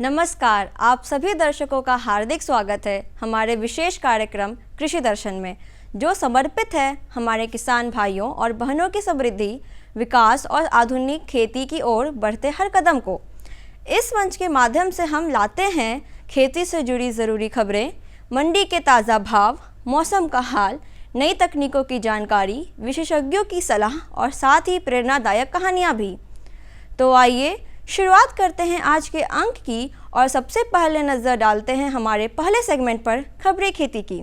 नमस्कार, आप सभी दर्शकों का हार्दिक स्वागत है हमारे विशेष कार्यक्रम कृषि दर्शन में, जो समर्पित है हमारे किसान भाइयों और बहनों की समृद्धि, विकास और आधुनिक खेती की ओर बढ़ते हर कदम को। इस मंच के माध्यम से हम लाते हैं खेती से जुड़ी ज़रूरी खबरें, मंडी के ताज़ा भाव, मौसम का हाल, नई तकनीकों की जानकारी, विशेषज्ञों की सलाह और साथ ही प्रेरणादायक कहानियाँ भी। तो आइए शुरुआत करते हैं आज के अंक की और सबसे पहले नजर डालते हैं हमारे पहले सेगमेंट पर, खबरें खेती की।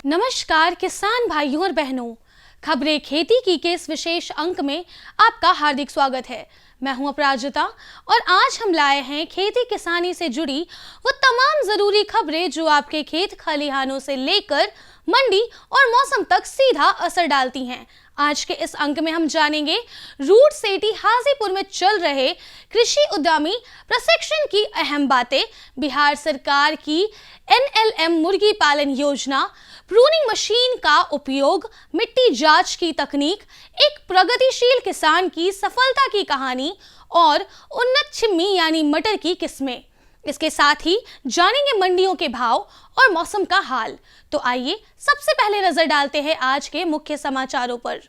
नमस्कार किसान भाइयों और बहनों, खबरें खेती की के इस विशेष अंक में आपका हार्दिक स्वागत है। मैं हूं अपराजिता और आज हम लाए हैं खेती किसानी से जुड़ी वो तमाम जरूरी खबरें जो आपके खेत खलिहानों से लेकर मंडी और मौसम तक सीधा असर डालती हैं। आज के इस अंक में हम जानेंगे रूट सेठी हाजीपुर में चल रहे कृषि उद्यमी प्रशिक्षण की अहम बातें, बिहार सरकार की NLM मुर्गी पालन योजना, प्रूनिंग मशीन का उपयोग, मिट्टी जांच की तकनीक, एक प्रगतिशील किसान की सफलता की कहानी और उन्नत छिम्मी यानी मटर की किस्में। इसके साथ ही जानेंगे मंडियों के भाव और मौसम का हाल। तो आइए सबसे पहले नजर डालते हैं आज के मुख्य समाचारों पर।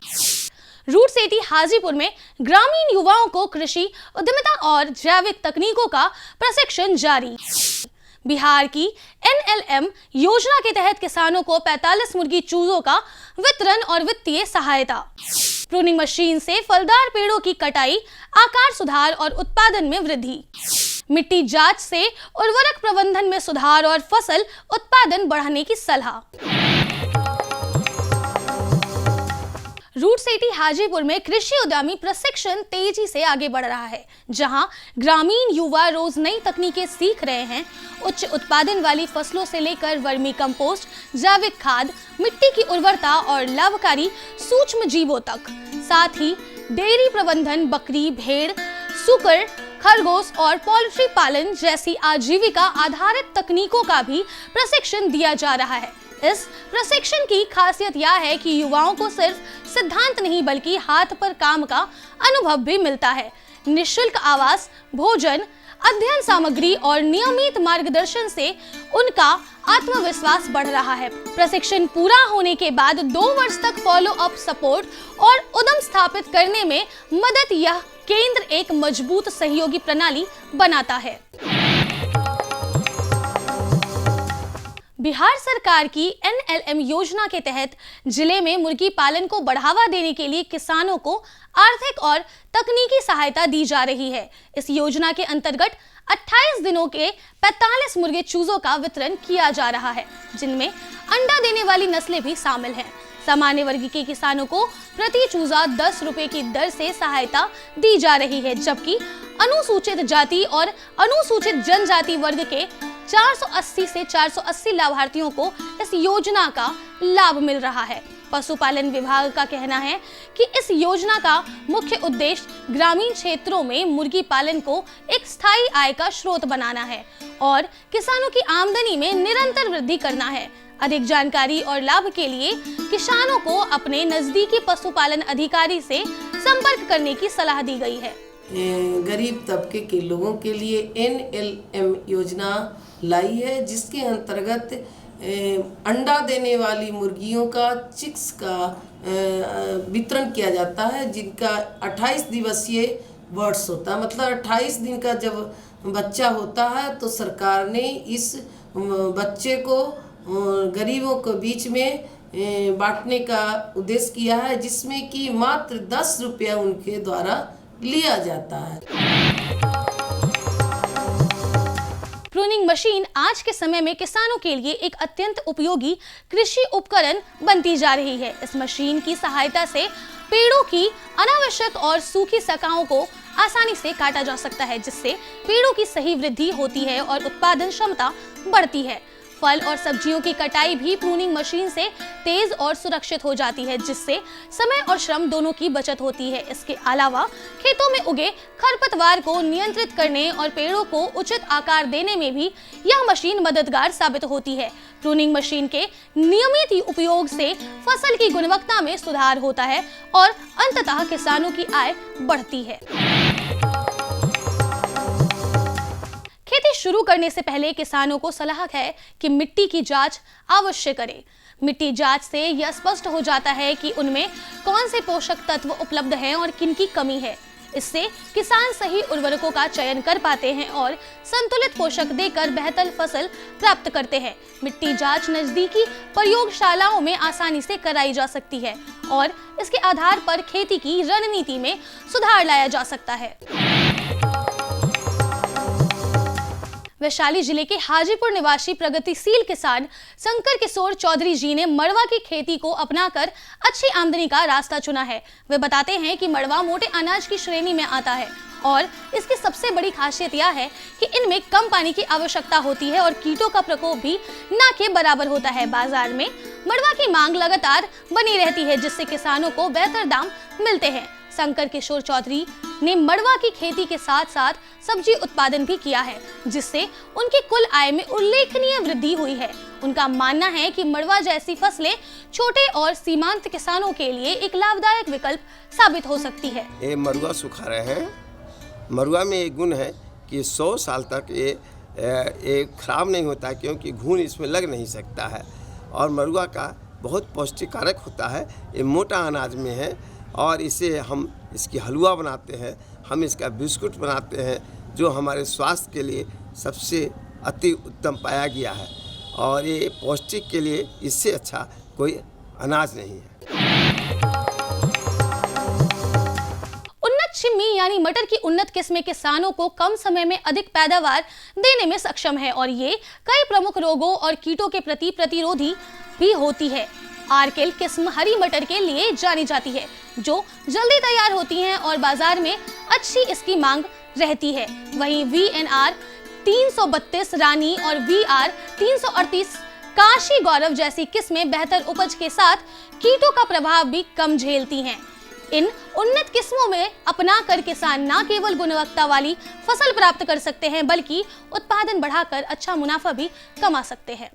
रूट सेठी हाजीपुर में ग्रामीण युवाओं को कृषि उद्यमिता और जैविक तकनीकों का प्रशिक्षण जारी। बिहार की NLM योजना के तहत किसानों को 45 मुर्गी चूजों का वितरण और वित्तीय सहायता। प्रूनिंग मशीन से फलदार पेड़ों की कटाई, आकार सुधार और उत्पादन में वृद्धि। मिट्टी जांच से उर्वरक प्रबंधन में सुधार और फसल उत्पादन बढ़ाने की सलाह। रूट सेठी हाजीपुर में कृषि उद्यमी प्रशिक्षण तेजी से आगे बढ़ रहा है, जहां ग्रामीण युवा रोज नई तकनीकें सीख रहे हैं। उच्च उत्पादन वाली फसलों से लेकर वर्मी कंपोस्ट, जैविक खाद, मिट्टी की उर्वरता और लाभकारी सूक्ष्म जीवों तक, साथ ही डेयरी प्रबंधन, बकरी, भेड़, सूकर, खरगोश और पोल्ट्री पालन जैसी आजीविका आधारित तकनीकों का भी प्रशिक्षण दिया जा रहा है। इस प्रशिक्षण की खासियत यह है कि युवाओं को सिर्फ सिद्धांत नहीं बल्कि हाथ पर काम का अनुभव भी मिलता है। निःशुल्क आवास, भोजन, अध्ययन सामग्री और नियमित मार्गदर्शन से उनका आत्मविश्वास बढ़ रहा है। प्रशिक्षण पूरा होने के बाद 2 वर्ष तक फॉलो अप सपोर्ट और उद्यम स्थापित करने में मदद यह केंद्र एक मजबूत सहयोगी प्रणाली बनाता है। बिहार सरकार की NLM योजना के तहत जिले में मुर्गी पालन को बढ़ावा देने के लिए किसानों को आर्थिक और तकनीकी सहायता दी जा रही है। इस योजना के अंतर्गत 28 दिनों के 45 मुर्गे चूजों का वितरण किया जा रहा है, जिनमें अंडा देने वाली नस्लें भी शामिल हैं। सामान्य वर्ग के किसानों को प्रति चूजा 10 रुपए की दर से सहायता दी जा रही है, जबकि अनुसूचित जाति और अनुसूचित जनजाति वर्ग के 480 से 480 लाभार्थियों को इस योजना का लाभ मिल रहा है। पशुपालन विभाग का कहना है कि इस योजना का मुख्य उद्देश्य ग्रामीण क्षेत्रों में मुर्गी पालन को एक स्थायी आय का स्रोत बनाना है और किसानों की आमदनी में निरंतर वृद्धि करना है। अधिक जानकारी और लाभ के लिए किसानों को अपने नजदीकी पशुपालन अधिकारी से संपर्क करने की सलाह दी गई है। गरीब तबके के लोगों के लिए NLM योजना लाई है, जिसके अंतर्गत अंडा देने वाली मुर्गियों का चिक्स का वितरण किया जाता है, जिनका 28 दिवसीय बर्ड्स होता है। मतलब 28 दिन का जब बच्चा होता है तो सरकार ने इस बच्चे को गरीबों के बीच में बांटने का उद्देश्य किया है, जिसमें कि मात्र 10 रुपया उनके द्वारा लिया जाता है। प्रूनिंग मशीन आज के समय में किसानों के लिए एक अत्यंत उपयोगी कृषि उपकरण बनती जा रही है। इस मशीन की सहायता से पेड़ों की अनावश्यक और सूखी शाखाओं को आसानी से काटा जा सकता है, जिससे पेड़ों की सही वृद्धि होती है और उत्पादन क्षमता बढ़ती है। फल और सब्जियों की कटाई भी प्रूनिंग मशीन से तेज और सुरक्षित हो जाती है, जिससे समय और श्रम दोनों की बचत होती है। इसके अलावा खेतों में उगे खरपतवार को नियंत्रित करने और पेड़ों को उचित आकार देने में भी यह मशीन मददगार साबित होती है। प्रूनिंग मशीन के नियमित उपयोग से फसल की गुणवत्ता में सुधार होता है और अंततः किसानों की आय बढ़ती है। खेती शुरू करने से पहले किसानों को सलाह है कि मिट्टी की जांच अवश्य करें। मिट्टी जांच से यह स्पष्ट हो जाता है कि उनमें कौन से पोषक तत्व उपलब्ध हैं और किन की कमी है। इससे किसान सही उर्वरकों का चयन कर पाते हैं और संतुलित पोषक देकर बेहतर फसल प्राप्त करते हैं। मिट्टी जांच नजदीकी प्रयोगशालाओं में आसानी से कराई जा सकती है और इसके आधार पर खेती की रणनीति में सुधार लाया जा सकता है। वैशाली जिले के हाजीपुर निवासी प्रगतिशील किसान शंकर किशोर चौधरी जी ने मड़वा की खेती को अपनाकर अच्छी आमदनी का रास्ता चुना है। वे बताते हैं कि मड़वा मोटे अनाज की श्रेणी में आता है और इसकी सबसे बड़ी खासियत यह है कि इनमें कम पानी की आवश्यकता होती है और कीटों का प्रकोप भी ना के बराबर होता है। बाजार में मड़वा की मांग लगातार बनी रहती है, जिससे किसानों को बेहतर दाम मिलते हैं। शंकर किशोर चौधरी ने मड़वा की खेती के साथ साथ सब्जी उत्पादन भी किया है, जिससे उनकी कुल आय में उल्लेखनीय वृद्धि हुई है। उनका मानना है कि मड़वा जैसी फसलें छोटे और सीमांत किसानों के लिए एक लाभदायक विकल्प साबित हो सकती है। ये मरुआ सुखा रहे हैं। मरुआ में एक गुण है कि 100 साल तक ये खराब नहीं होता, क्योंकि घून इसमें लग नहीं सकता है और मरुआ का बहुत पौष्टिकारक होता है। ये मोटा अनाज में है और इसे हम इसकी हलवा बनाते हैं, हम इसका बिस्कुट बनाते हैं, जो हमारे स्वास्थ्य के लिए सबसे अति उत्तम पाया गया है और ये पौष्टिक के लिए इससे अच्छा कोई अनाज नहीं है। उन्नत छिम्मी यानी मटर की उन्नत किस्में किसानों को कम समय में अधिक पैदावार देने में सक्षम है और ये कई प्रमुख रोगों और कीटों के प्रति प्रतिरोधी भी होती है। आरकेल किस्म हरी मटर के लिए जानी जाती है, जो जल्दी तैयार होती हैं और बाजार में अच्छी इसकी मांग रहती है। वहीं VNR 332 रानी और VR 338 काशी गौरव जैसी किस्में बेहतर उपज के साथ कीटों का प्रभाव भी कम झेलती हैं। इन उन्नत किस्मों में अपना कर किसान न केवल गुणवत्ता वाली फसल प्राप्त कर सकते हैं, बल्कि उत्पादन बढ़ाकर अच्छा मुनाफा भी कमा सकते हैं।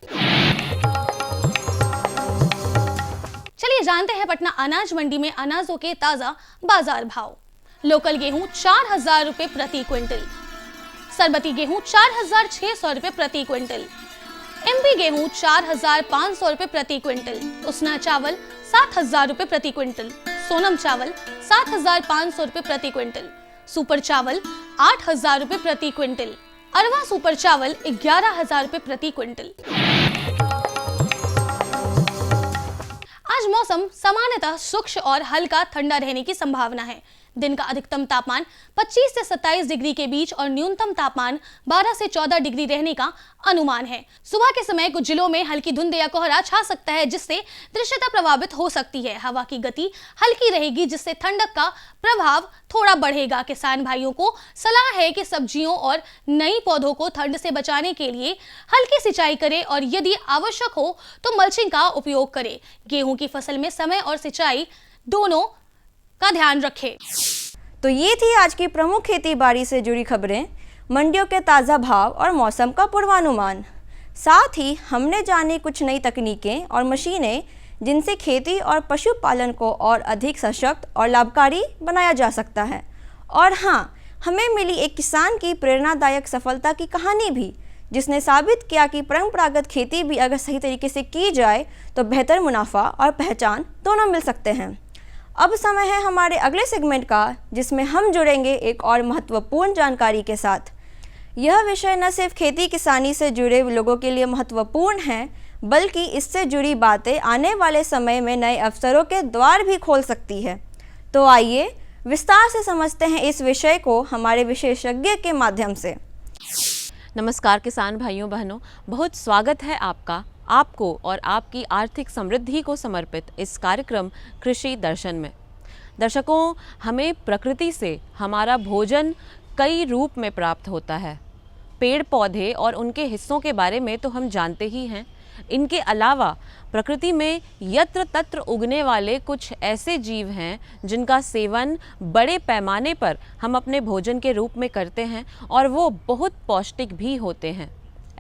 चलिए जानते हैं पटना अनाज मंडी में अनाजों के ताजा बाजार भाव। लोकल गेहूं 4000 रुपए प्रति क्विंटल, सरबती गेहूं 4600 रुपए प्रति क्विंटल, MP गेहूं 4500 रुपए प्रति क्विंटल, उसना चावल 7000 रुपए प्रति क्विंटल, सोनम चावल 7500 रुपए प्रति क्विंटल, सुपर चावल 8000 रुपए प्रति क्विंटल, अरवा सुपर चावल 11000 रुपए प्रति क्विंटल। आज मौसम सामान्यतः शुष्क और हल्का ठंडा रहने की संभावना है। दिन का अधिकतम तापमान 25 से 27 डिग्री के बीच और न्यूनतम तापमान 12 से 14 डिग्री रहने का अनुमान है। सुबह के समय कुछ जिलों में हल्की धुंध या कोहरा छा सकता है, जिससे दृश्यता प्रभावित हो सकती है। हवा की गति हल्की रहेगी, जिससे ठंडक का प्रभाव थोड़ा बढ़ेगा। किसान भाइयों को सलाह है कि सब्जियों और नई पौधों को ठंड से बचाने के लिए हल्की सिंचाई करें और यदि आवश्यक हो तो मल्चिंग का उपयोग करें। गेहूं की फसल में समय और सिंचाई दोनों का ध्यान रखें। तो ये थी आज की प्रमुख खेती बाड़ी से जुड़ी खबरें, मंडियों के ताज़ा भाव और मौसम का पूर्वानुमान। साथ ही हमने जानी कुछ नई तकनीकें और मशीनें जिनसे खेती और पशुपालन को और अधिक सशक्त और लाभकारी बनाया जा सकता है। और हाँ, हमें मिली एक किसान की प्रेरणादायक सफलता की कहानी भी, जिसने साबित किया कि परंपरागत खेती भी अगर सही तरीके से की जाए तो बेहतर मुनाफा और पहचान दोनों मिल सकते हैं। अब समय है हमारे अगले सेगमेंट का, जिसमें हम जुड़ेंगे एक और महत्वपूर्ण जानकारी के साथ। यह विषय न सिर्फ खेती किसानी से जुड़े लोगों के लिए महत्वपूर्ण है, बल्कि इससे जुड़ी बातें आने वाले समय में नए अवसरों के द्वार भी खोल सकती है। तो आइए विस्तार से समझते हैं इस विषय को हमारे विशेषज्ञ के माध्यम से। नमस्कार किसान भाइयों बहनों, बहुत स्वागत है आपको और आपकी आर्थिक समृद्धि को समर्पित इस कार्यक्रम कृषि दर्शन में। दर्शकों, हमें प्रकृति से हमारा भोजन कई रूप में प्राप्त होता है। पेड़ पौधे और उनके हिस्सों के बारे में तो हम जानते ही हैं। इनके अलावा प्रकृति में यत्र तत्र उगने वाले कुछ ऐसे जीव हैं जिनका सेवन बड़े पैमाने पर हम अपने भोजन के रूप में करते हैं और वो बहुत पौष्टिक भी होते हैं।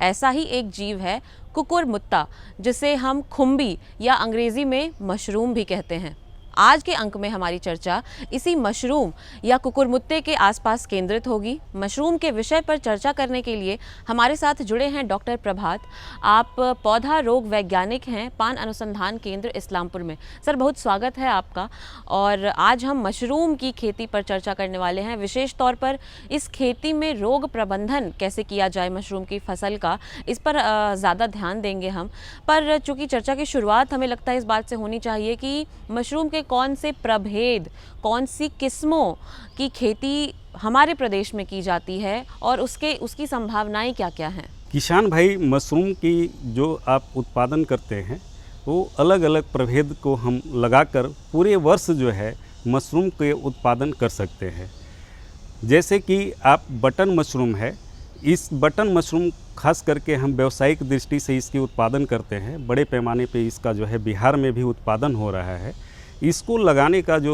ऐसा ही एक जीव है कुकुरमुत्ता, जिसे हम खुम्बी या अंग्रेज़ी में मशरूम भी कहते हैं। आज के अंक में हमारी चर्चा इसी मशरूम या कुकुरमुत्ते के आसपास केंद्रित होगी। मशरूम के विषय पर चर्चा करने के लिए हमारे साथ जुड़े हैं डॉक्टर प्रभात। आप पौधा रोग वैज्ञानिक हैं पान अनुसंधान केंद्र इस्लामपुर में। सर, बहुत स्वागत है आपका। और आज हम मशरूम की खेती पर चर्चा करने वाले हैं, विशेष तौर पर इस खेती में रोग प्रबंधन कैसे किया जाए मशरूम की फसल का, इस पर ज़्यादा ध्यान देंगे हम। पर चूँकि चर्चा की शुरुआत हमें लगता है इस बात से होनी चाहिए कि मशरूम के कौन से प्रभेद, कौन सी किस्मों की खेती हमारे प्रदेश में की जाती है और उसकी संभावनाएं क्या-क्या हैं। किसान भाई, मशरूम की जो आप उत्पादन करते हैं वो अलग अलग प्रभेद को हम लगाकर पूरे वर्ष जो है मशरूम के उत्पादन कर सकते हैं। जैसे कि आप बटन मशरूम है, इस बटन मशरूम खास करके हम व्यावसायिक दृष्टि से इसकी उत्पादन करते हैं। बड़े पैमाने पे इसका जो है बिहार में भी उत्पादन हो रहा है। इसको लगाने का जो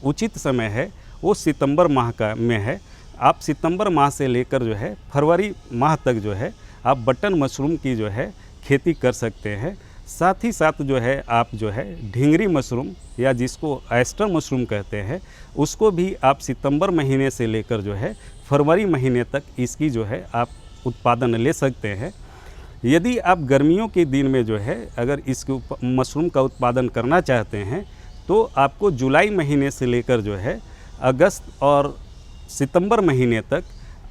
उचित समय है वो सितंबर माह में है। आप सितंबर माह से लेकर जो है फरवरी माह तक जो है आप बटन मशरूम की जो है खेती कर सकते हैं। साथ ही साथ जो है आप जो है ढींगरी मशरूम या जिसको एस्टर मशरूम कहते हैं, उसको भी आप सितंबर महीने से लेकर जो है फरवरी महीने तक इसकी जो है आप उत्पादन ले सकते हैं। यदि आप गर्मियों के दिन में जो है अगर इसके मशरूम का उत्पादन करना चाहते हैं तो आपको जुलाई महीने से लेकर जो है अगस्त और सितंबर महीने तक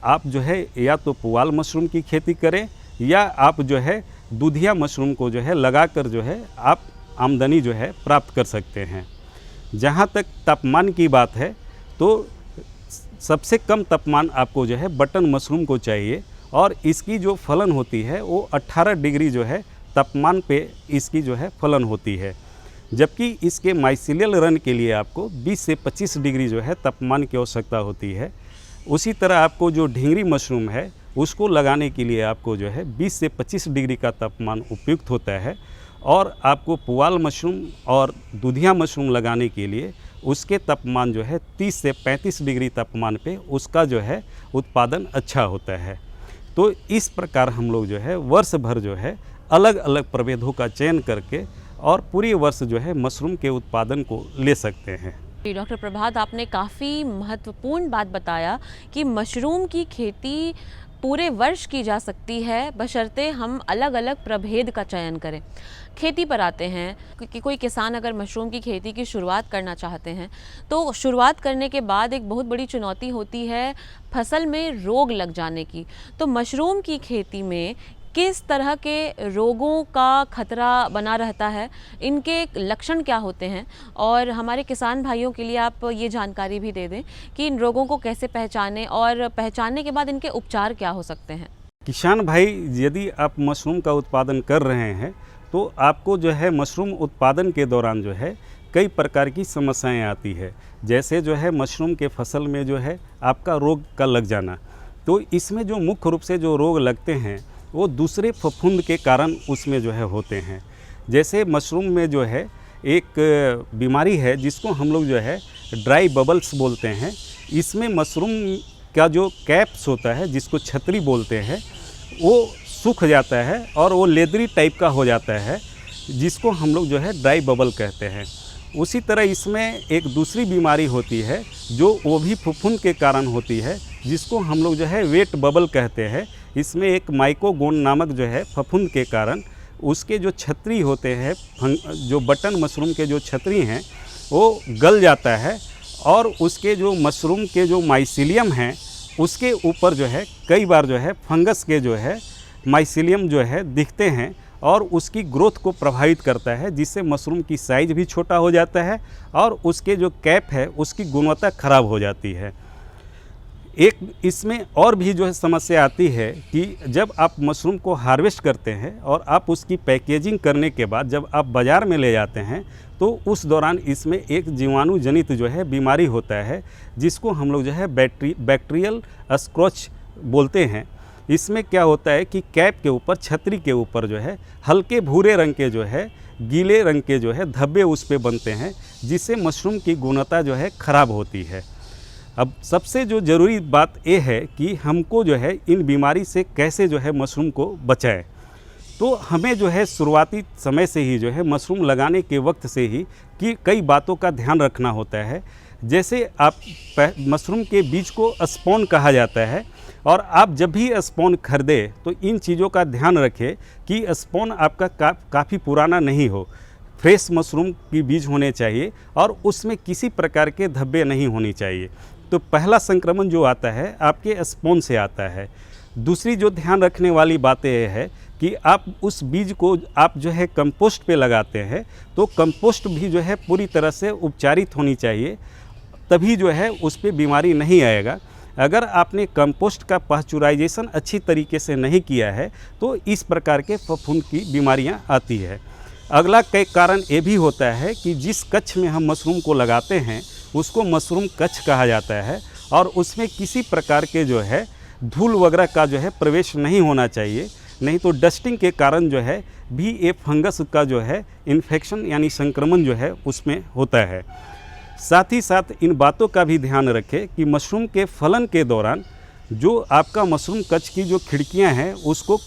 आप जो है या तो पुआल मशरूम की खेती करें या आप जो है दूधिया मशरूम को जो है लगाकर जो है आप आमदनी जो है प्राप्त कर सकते हैं। जहाँ तक तापमान की बात है तो सबसे कम तापमान आपको जो है बटन मशरूम को चाहिए और इसकी जो फलन होती है वो 18 डिग्री जो है तापमान पे इसकी जो है फलन होती है। जबकि इसके माइसीलियल रन के लिए आपको 20 से 25 डिग्री जो है तापमान की आवश्यकता होती है। उसी तरह आपको जो ढींगरी मशरूम है उसको लगाने के लिए आपको जो है 20 से 25 डिग्री का तापमान उपयुक्त होता है और आपको पुआल मशरूम और दूधिया मशरूम लगाने के लिए उसके तापमान जो है 30 से 35 डिग्री तापमान पे उसका जो है उत्पादन अच्छा होता है। तो इस प्रकार हम लोग जो है वर्ष भर जो है अलग अलग प्रभेदों का चयन करके और पूरी वर्ष जो है मशरूम के उत्पादन को ले सकते हैं। डॉक्टर प्रभात, आपने काफ़ी महत्वपूर्ण बात बताया कि मशरूम की खेती पूरे वर्ष की जा सकती है बशर्ते हम अलग अलग प्रभेद का चयन करें। खेती पर आते हैं कि कोई किसान अगर मशरूम की खेती की शुरुआत करना चाहते हैं तो शुरुआत करने के बाद एक बहुत बड़ी चुनौती होती है फसल में रोग लग जाने की। तो मशरूम की खेती में किस तरह के रोगों का खतरा बना रहता है, इनके लक्षण क्या होते हैं और हमारे किसान भाइयों के लिए आप ये जानकारी भी दे दें कि इन रोगों को कैसे पहचानें और पहचानने के बाद इनके उपचार क्या हो सकते हैं। किसान भाई, यदि आप मशरूम का उत्पादन कर रहे हैं तो आपको जो है मशरूम उत्पादन के दौरान जो है कई प्रकार की समस्याएं आती है। जैसे जो है मशरूम के फसल में जो है आपका रोग का लग जाना, तो इसमें जो मुख्य रूप से जो रोग लगते हैं वो दूसरे फफूंद के कारण उसमें जो है होते हैं। जैसे मशरूम में जो है एक बीमारी है जिसको हम लोग जो है ड्राई बबल्स बोलते हैं। इसमें मशरूम का जो कैप्स होता है जिसको छतरी बोलते हैं वो सूख जाता है और वो लेदरी टाइप का हो जाता है, जिसको हम लोग जो है ड्राई बबल कहते हैं। उसी तरह इसमें एक दूसरी बीमारी होती है जो वो भी फफूंद के कारण होती है, जिसको हम लोग जो है वेट बबल कहते हैं। इसमें एक माइकोगोन नामक जो है फफूंद के कारण उसके जो छतरी होते हैं, जो बटन मशरूम के जो छतरी हैं वो गल जाता है और उसके जो मशरूम के जो माइसीलियम हैं उसके ऊपर जो है कई बार जो है फंगस के जो है माइसीलियम जो है दिखते हैं और उसकी ग्रोथ को प्रभावित करता है, जिससे मशरूम की साइज़ भी छोटा हो जाता है और उसके जो कैप है उसकी गुणवत्ता खराब हो जाती है। एक इसमें और भी जो है समस्या आती है कि जब आप मशरूम को हार्वेस्ट करते हैं और आप उसकी पैकेजिंग करने के बाद जब आप बाज़ार में ले जाते हैं तो उस दौरान इसमें एक जीवाणु जनित जो है बीमारी होता है, जिसको हम लोग जो है बैक्टीरियल स्क्रॉच बोलते हैं। इसमें क्या होता है कि कैप के ऊपर, छतरी के ऊपर जो है हल्के भूरे रंग के जो है, गीले रंग के जो है धब्बे उस पे बनते हैं, जिससे मशरूम की गुणवत्ता जो है ख़राब होती है। अब सबसे जो ज़रूरी बात ये है कि हमको जो है इन बीमारी से कैसे जो है मशरूम को बचाएं। तो हमें जो है शुरुआती समय से ही जो है मशरूम लगाने के वक्त से ही कि कई बातों का ध्यान रखना होता है। जैसे आप मशरूम के बीज को स्पॉन कहा जाता है, और आप जब भी स्पॉन खरीदें तो इन चीज़ों का ध्यान रखें कि स्पॉन आपका काफ़ी पुराना नहीं हो, फ्रेश मशरूम की बीज होने चाहिए और उसमें किसी प्रकार के धब्बे नहीं होनी चाहिए। तो पहला संक्रमण जो आता है आपके स्पॉन से आता है। दूसरी जो ध्यान रखने वाली बातें यह है कि आप उस बीज को आप जो है कंपोस्ट पे लगाते हैं, तो कंपोस्ट भी जो है पूरी तरह से उपचारित होनी चाहिए, तभी जो है उस पर बीमारी नहीं आएगा। अगर आपने कंपोस्ट का पाश्चराइजेशन अच्छी तरीके से नहीं किया है तो इस प्रकार के फफूंद की बीमारियां आती है। अगला कई कारण ये भी होता है कि जिस कक्ष में हम मशरूम को लगाते हैं उसको मशरूम कक्ष कहा जाता है, और उसमें किसी प्रकार के जो है धूल वगैरह का जो है प्रवेश नहीं होना चाहिए, नहीं तो डस्टिंग के कारण जो है भी ये फंगस का जो है इन्फेक्शन यानी संक्रमण जो है उसमें होता है। साथ ही साथ इन बातों का भी ध्यान रखें कि मशरूम के फलन के दौरान जो आपका मशरूम कक्ष की जो खिड़कियां हैं उसको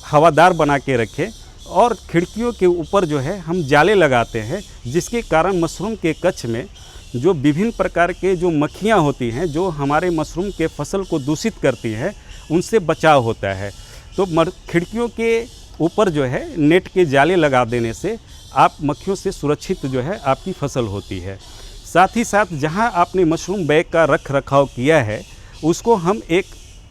हवादार बना के रखें, और खिड़कियों के ऊपर जो है हम जाले लगाते हैं, जिसके कारण मशरूम के कक्ष में जो विभिन्न प्रकार के जो मक्खियां होती हैं जो हमारे मशरूम के फसल को दूषित करती हैं उनसे बचाव होता है। तो खिड़कियों के ऊपर जो है नेट के जाले लगा देने से आप मक्खियों से सुरक्षित जो है आपकी फसल होती है। साथ ही साथ जहां आपने मशरूम बैग का रख रखाव किया है उसको हम एक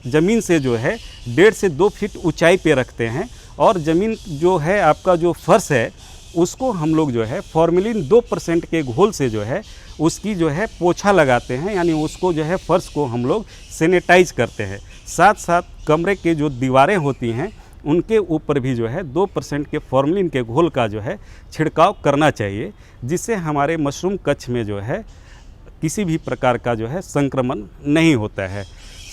ज़मीन से जो है 1.5 से 2 फीट ऊंचाई पे रखते हैं, और ज़मीन जो है आपका जो फर्श है उसको हम लोग जो है फॉर्मेलिन 2% के घोल से जो है उसकी जो है पोछा लगाते हैं, यानी उसको जो है फर्श को हम लोग सैनिटाइज करते हैं। साथ साथ कमरे के जो दीवारें होती हैं उनके ऊपर भी जो है 2% के फॉर्मेलिन के घोल का जो है छिड़काव करना चाहिए, जिससे हमारे मशरूम कक्ष में जो है किसी भी प्रकार का जो है संक्रमण नहीं होता है।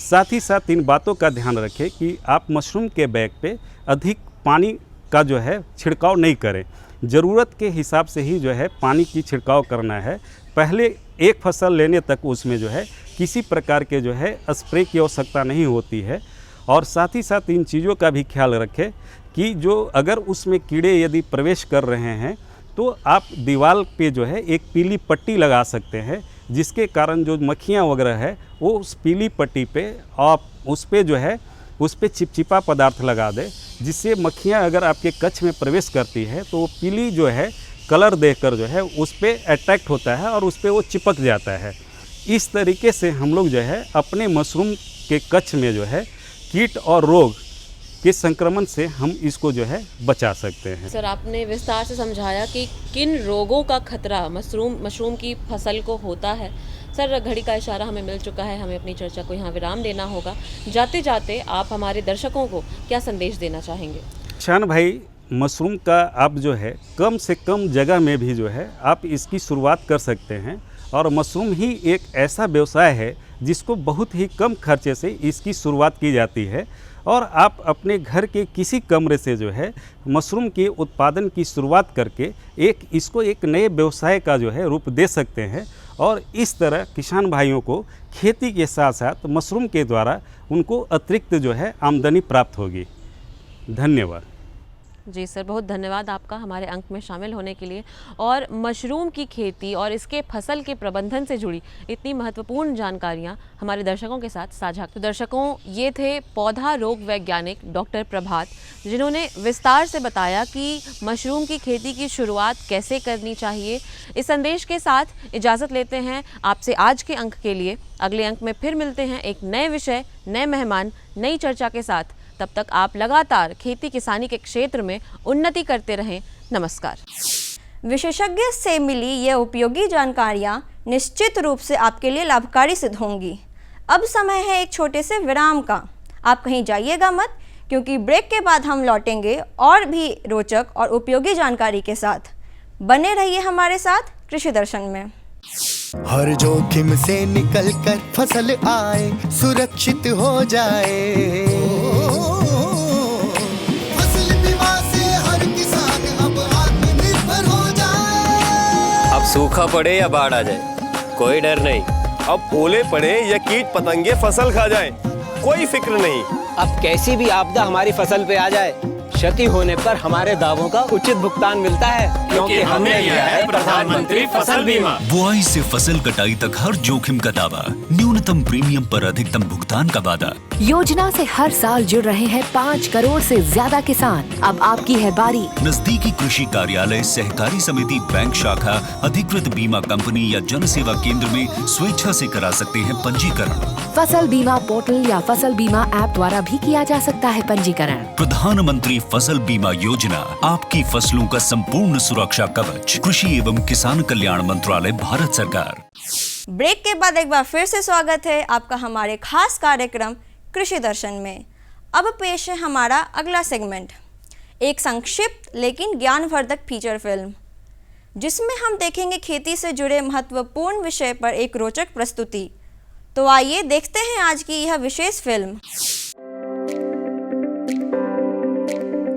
साथ ही साथ इन बातों का ध्यान रखें कि आप मशरूम के बैग पे अधिक पानी का जो है छिड़काव नहीं करें, ज़रूरत के हिसाब से ही जो है पानी की छिड़काव करना है। पहले एक फसल लेने तक उसमें जो है किसी प्रकार के जो है स्प्रे की आवश्यकता नहीं होती है। और साथ ही साथ इन चीज़ों का भी ख्याल रखें कि जो अगर उसमें कीड़े यदि प्रवेश कर रहे हैं तो आप दीवार पे जो है एक पीली पट्टी लगा सकते हैं, जिसके कारण जो मक्खियाँ वगैरह है वो उस पीली पट्टी पे आप उस पे जो है उस पे चिपचिपा पदार्थ लगा दें, जिससे मक्खियाँ अगर आपके कक्ष में प्रवेश करती है तो वो पीली जो है कलर देखकर जो है उस पे अट्रैक्ट होता है और उस पे वो चिपक जाता है। इस तरीके से हम लोग जो है अपने मशरूम के कक्ष में जो है कीट और रोग के संक्रमण से हम इसको जो है बचा सकते हैं। सर, आपने विस्तार से समझाया कि किन रोगों का खतरा मशरूम की फसल को होता है। सर, घड़ी का इशारा हमें मिल चुका है, हमें अपनी चर्चा को यहाँ विराम देना होगा। जाते जाते आप हमारे दर्शकों को क्या संदेश देना चाहेंगे? शान भाई, मशरूम का आप जो है कम से कम जगह में भी जो है आप इसकी शुरुआत कर सकते हैं, और मशरूम ही एक ऐसा व्यवसाय है जिसको बहुत ही कम खर्चे से इसकी शुरुआत की जाती है, और आप अपने घर के किसी कमरे से जो है मशरूम के उत्पादन की शुरुआत करके इसको एक नए व्यवसाय का जो है रूप दे सकते हैं। और इस तरह किसान भाइयों को खेती के साथ साथ मशरूम के द्वारा उनको अतिरिक्त जो है आमदनी प्राप्त होगी। धन्यवाद। जी सर, बहुत धन्यवाद आपका हमारे अंक में शामिल होने के लिए, और मशरूम की खेती और इसके फसल के प्रबंधन से जुड़ी इतनी महत्वपूर्ण जानकारियां हमारे दर्शकों के साथ साझा। तो दर्शकों, ये थे पौधा रोग वैज्ञानिक डॉक्टर प्रभात, जिन्होंने विस्तार से बताया कि मशरूम की खेती की शुरुआत कैसे करनी चाहिए। इस संदेश के साथ इजाज़त लेते हैं आपसे आज के अंक के लिए। अगले अंक में फिर मिलते हैं एक नए विषय, नए मेहमान, नई चर्चा के साथ। तब तक आप लगातार खेती किसानी के क्षेत्र में उन्नति करते रहें। नमस्कार। विशेषज्ञ से मिली ये उपयोगी जानकारियाँ निश्चित रूप से आपके लिए लाभकारी सिद्ध होंगी। अब समय है एक छोटे से विराम का। आप कहीं जाइएगा मत, क्योंकि ब्रेक के बाद हम लौटेंगे और भी रोचक और उपयोगी जानकारी के साथ। बने रहिए हमारे साथ कृषि दर्शन में। हर जोखिम से निकल कर फसल आए, सुरक्षित हो जाए। फसल बीमा से हर किसान अब आत्मनिर्भर हो जाए। अब सूखा पड़े या बाढ़ आ जाए, कोई डर नहीं। अब ओले पड़े या कीट पतंगे फसल खा जाए, कोई फिक्र नहीं। अब कैसी भी आपदा हमारी फसल पे आ जाए, क्षति होने पर हमारे दावों का उचित भुगतान मिलता है, क्योंकि हमने लिया है प्रधानमंत्री फसल बीमा। बुआई से फसल कटाई तक हर जोखिम का दावा, न्यूनतम प्रीमियम पर अधिकतम भुगतान का वादा। योजना से हर साल जुड़ रहे हैं 5 करोड़ से ज्यादा किसान। अब आपकी है बारी। नजदीकी कृषि कार्यालय, सहकारी समिति, बैंक शाखा, अधिकृत बीमा कंपनी या जन सेवा केंद्र में स्वेच्छा से करा सकते हैं पंजीकरण। फसल बीमा पोर्टल या फसल बीमा ऐप द्वारा भी किया जा सकता है पंजीकरण। प्रधानमंत्री फसल बीमा योजना, आपकी फसलों का संपूर्ण सुरक्षा कवच। कृषि एवं किसान कल्याण मंत्रालय, भारत सरकार। ब्रेक के बाद एक बार फिर से स्वागत है आपका हमारे खास कार्यक्रम कृषि दर्शन में। अब पेश है हमारा अगला सेगमेंट, एक संक्षिप्त लेकिन ज्ञानवर्धक फीचर फिल्म, जिसमें हम देखेंगे खेती से जुड़े महत्वपूर्ण विषय पर एक रोचक प्रस्तुति। तो आइए देखते हैं आज की यह विशेष फिल्म।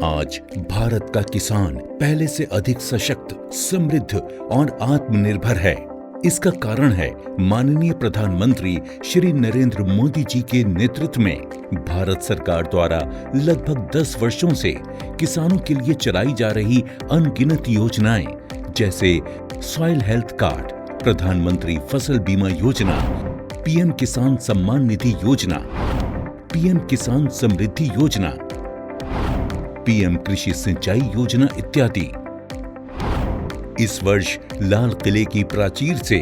आज भारत का किसान पहले से अधिक सशक्त, समृद्ध और आत्मनिर्भर है। इसका कारण है माननीय प्रधानमंत्री श्री नरेंद्र मोदी जी के नेतृत्व में भारत सरकार द्वारा लगभग 10 वर्षों से किसानों के लिए चलाई जा रही अनगिनत योजनाएं, जैसे सॉइल हेल्थ कार्ड, प्रधानमंत्री फसल बीमा योजना, पीएम किसान सम्मान निधि योजना, पीएम किसान समृद्धि योजना, पीएम कृषि सिंचाई योजना इत्यादि। इस वर्ष लाल किले की प्राचीर से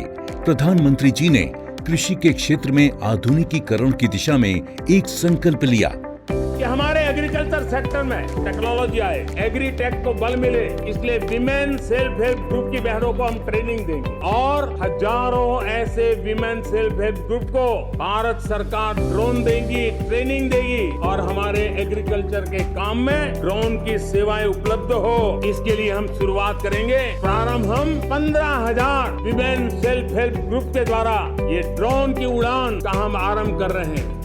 प्रधानमंत्री जी ने कृषि के क्षेत्र में आधुनिकीकरण की दिशा में एक संकल्प लिया कि हमारे एग्रीकल्चर सेक्टर में टेक्नोलॉजी आए, एग्रीटेक को बल मिले। इसलिए विमेन सेल्फ हेल्प ग्रुप की बहनों को हम ट्रेनिंग देंगे और हजारों ऐसे विमेन सेल्फ हेल्प ग्रुप को भारत सरकार ड्रोन देगी, ट्रेनिंग देगी और हमारे एग्रीकल्चर के काम में ड्रोन की सेवाएं उपलब्ध हो। इसके लिए हम शुरुआत करेंगे। प्रारंभ हम 15,000 विमेन सेल्फ हेल्प ग्रुप के द्वारा ये ड्रोन की उड़ान का हम आरंभ कर रहे हैं।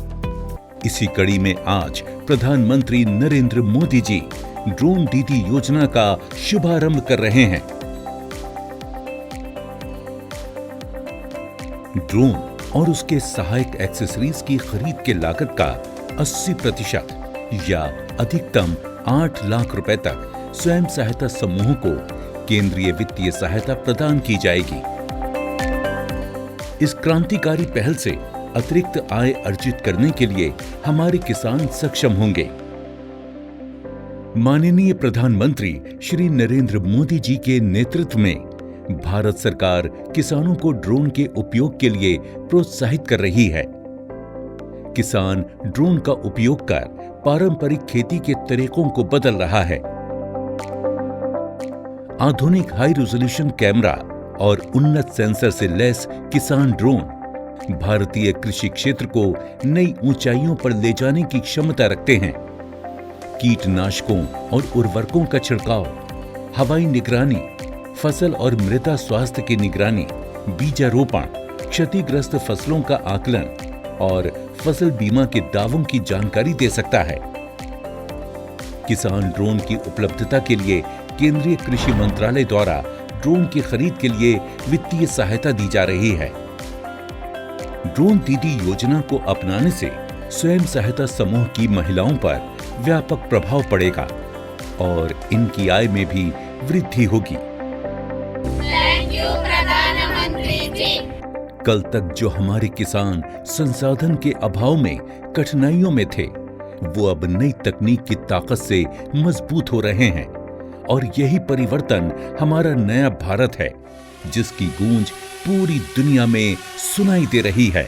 इसी कड़ी में आज प्रधानमंत्री नरेंद्र मोदी जी ड्रोन दीदी योजना का शुभारंभ कर रहे हैं। ड्रोन और उसके सहायक एक्सेसरीज की खरीद के लागत का 80% या अधिकतम 8 लाख रुपए तक स्वयं सहायता समूहों को केंद्रीय वित्तीय सहायता प्रदान की जाएगी। इस क्रांतिकारी पहल से अतिरिक्त आय अर्जित करने के लिए हमारे किसान सक्षम होंगे। माननीय प्रधानमंत्री श्री नरेंद्र मोदी जी के नेतृत्व में भारत सरकार किसानों को ड्रोन के उपयोग के लिए प्रोत्साहित कर रही है। किसान ड्रोन का उपयोग कर पारंपरिक खेती के तरीकों को बदल रहा है। आधुनिक हाई रेजोल्यूशन कैमरा और उन्नत सेंसर से लैस किसान ड्रोन भारतीय कृषि क्षेत्र को नई ऊंचाइयों पर ले जाने की क्षमता रखते हैं। कीटनाशकों और उर्वरकों का छिड़काव, हवाई निगरानी, फसल और मृदा स्वास्थ्य की निगरानी, बीजारोपण, क्षतिग्रस्त फसलों का आकलन और फसल बीमा के दावों की जानकारी दे सकता है। किसान ड्रोन की उपलब्धता के लिए केंद्रीय कृषि मंत्रालय द्वारा ड्रोन की खरीद के लिए वित्तीय सहायता दी जा रही है। ड्रोन दीदी योजना को अपनाने से स्वयं सहायता समूह की महिलाओं पर व्यापक प्रभाव पड़ेगा और इनकी आय में भी वृद्धि होगी। थैंक यू प्रधानमंत्री जी। कल तक जो हमारे किसान संसाधन के अभाव में कठिनाइयों में थे, वो अब नई तकनीक की ताकत से मजबूत हो रहे हैं और यही परिवर्तन हमारा नया भारत है, जिसकी गूंज पूरी दुनिया में सुनाई दे रही है।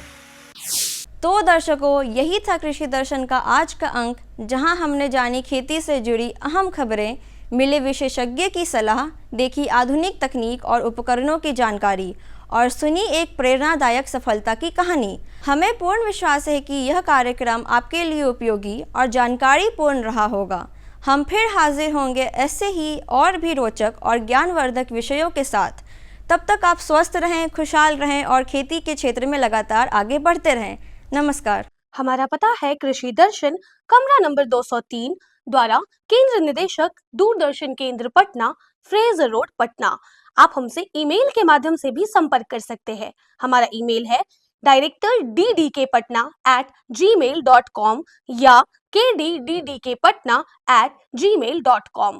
तो दर्शकों, यही था कृषि दर्शन का आज का अंक, जहां हमने जानी खेती से जुड़ी अहम खबरें, मिले विशेषज्ञ की सलाह, देखी आधुनिक तकनीक और उपकरणों की जानकारी और सुनी एक प्रेरणादायक सफलता की कहानी। हमें पूर्ण विश्वास है कि यह कार्यक्रम आपके लिए उपयोगी और जानकारी पूर्ण रहा होगा। हम फिर हाजिर होंगे ऐसे ही और भी रोचक और ज्ञानवर्धक विषयों के साथ। तब तक आप स्वस्थ रहें, खुशहाल रहें और खेती के क्षेत्र में लगातार आगे बढ़ते रहें। नमस्कार। हमारा पता है कृषि दर्शन, कमरा नंबर 203 द्वारा केंद्र निदेशक, दूरदर्शन केंद्र पटना, फ्रेजर रोड, पटना। आप हमसे ईमेल के माध्यम से भी संपर्क कर सकते हैं। हमारा ईमेल है directorddkpatna@gmail.com या kddkpatna@gmail.com।